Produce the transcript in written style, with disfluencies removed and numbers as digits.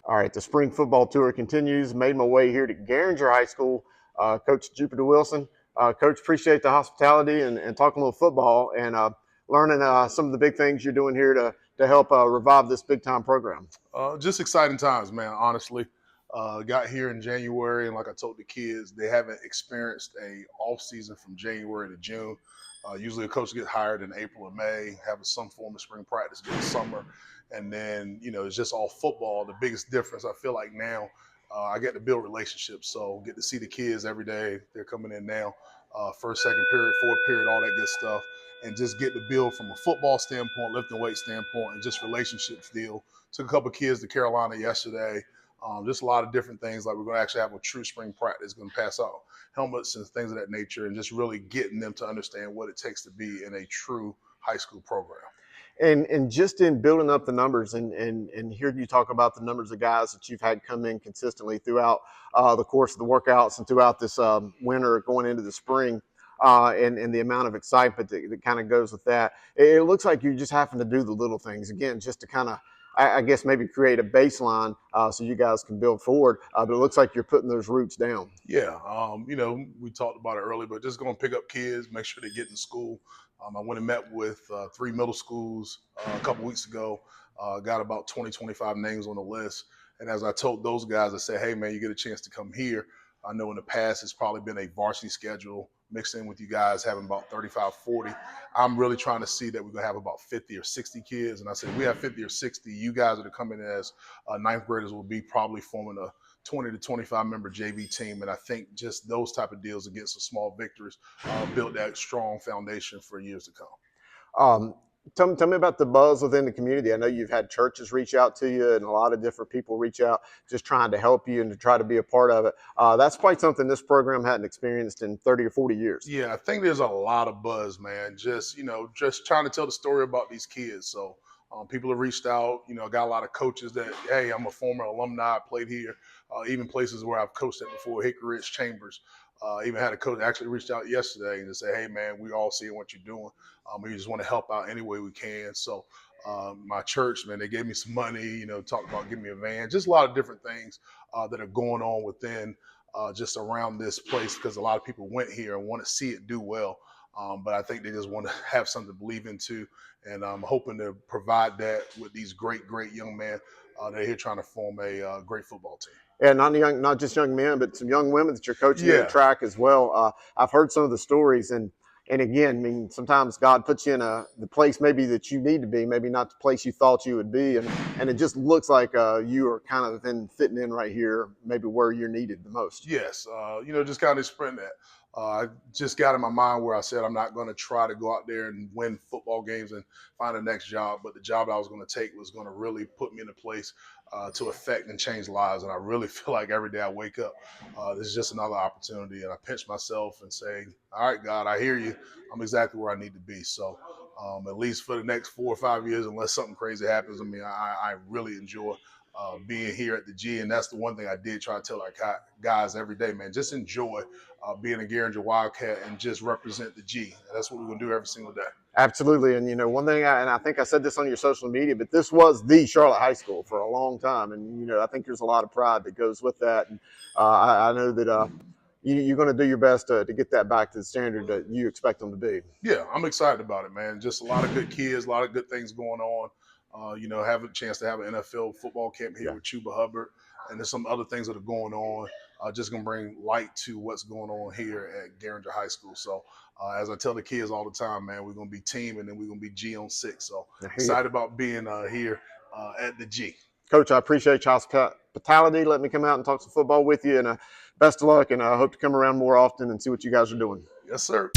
All right, the spring football tour continues. Made my way here to Garinger High School. Coach Jupiter Wilson. Coach, appreciate the hospitality and talking a little football and learning some of the big things you're doing here to help revive this big time program. Just exciting times, man, honestly. Got here in January, and like I told the kids, they haven't experienced a off season from January to June. Usually a coach gets hired in April or May, having some form of spring practice during the summer. And then, it's just all football. The biggest difference I feel like now, I get to build relationships. So get to see the kids every day. They're coming in now, first, second period, fourth period, all that good stuff. And just get to build from a football standpoint, lifting weight standpoint, and just relationships deal. Took a couple of kids to Carolina yesterday. Just a lot of different things. Like we're going to actually have a true spring practice, going to pass out helmets and things of that nature, and just really getting them to understand what it takes to be in a true high school program. And just in building up the numbers and hearing you talk about the numbers of guys that you've had come in consistently throughout the course of the workouts and throughout this winter going into the spring, and the amount of excitement that kind of goes with that. It looks like you're just having to do the little things, again, just to kind of, I guess, maybe create a baseline so you guys can build forward. But it looks like you're putting those roots down. Yeah, we talked about it earlier, but just going to pick up kids, make sure they get in school. I went and met with 3 middle schools a couple weeks ago, got about 20, 25 names on the list. And as I told those guys, I said, hey, man, you get a chance to come here. I know in the past it's probably been a varsity schedule mixed in with you guys having about 35, 40. I'm really trying to see that we're going to have about 50 or 60 kids. And I said, if we have 50 or 60, you guys that are coming in as ninth graders will be probably forming a 20 to 25 member JV team. And I think just those type of deals against some small victories build that strong foundation for years to come. Tell me about the buzz within the community. I know you've had churches reach out to you and a lot of different people reach out just trying to help you and to try to be a part of it. That's quite something this program hadn't experienced in 30 or 40 years. Yeah, I think there's a lot of buzz, man. Just trying to tell the story about these kids. So people have reached out. Got a lot of coaches that, hey, I'm a former alumni, played here, even places where I've coached at before, Hickory Ridge Chambers. Even had a coach actually reached out yesterday and say, hey, man, we all see what you're doing. We just want to help out any way we can. So my church, man, they gave me some money, talked about giving me a van, just a lot of different things that are going on within just around this place because a lot of people went here and want to see it do well. But I think they just want to have something to believe into. And I'm hoping to provide that with these great, great young men that are here trying to form a great football team. And not just young men, but some young women that you're coaching in the track as well. I've heard some of the stories, and again, I mean, sometimes God puts you in the place maybe that you need to be, maybe not the place you thought you would be, and it just looks like you are kind of fitting in right here, maybe where you're needed the most. Yes, just kind of sprint that. I just got in my mind where I said I'm not going to try to go out there and win football games and find the next job, but the job I was going to take was going to really put me in a place to affect and change lives. And I really feel like every day I wake up, this is just another opportunity. And I pinch myself and say, all right, God, I hear you. I'm exactly where I need to be. So at least for the next 4 or 5 years, unless something crazy happens, I really enjoy being here at the G. And that's the one thing I did try to tell our guys every day, man, just enjoy being a Garinger Wildcat and just represent the G. That's what we're going to do every single day. Absolutely. And, one thing, and I think I said this on your social media, but this was the Charlotte High School for a long time. And, I think there's a lot of pride that goes with that. And I know that you're going to do your best to get that back to the standard that you expect them to be. Yeah, I'm excited about it, man. Just a lot of good kids, a lot of good things going on. Having a chance to have an NFL football camp here with Chuba Hubbard, and there's some other things that are going on. Just going to bring light to what's going on here at Garinger High School. So as I tell the kids all the time, man, we're going to be team and then we're going to be G on 6. So excited about being here at the G. Coach, I appreciate your hospitality. Let me come out and talk some football with you, and best of luck, and I hope to come around more often and see what you guys are doing. Yes, sir.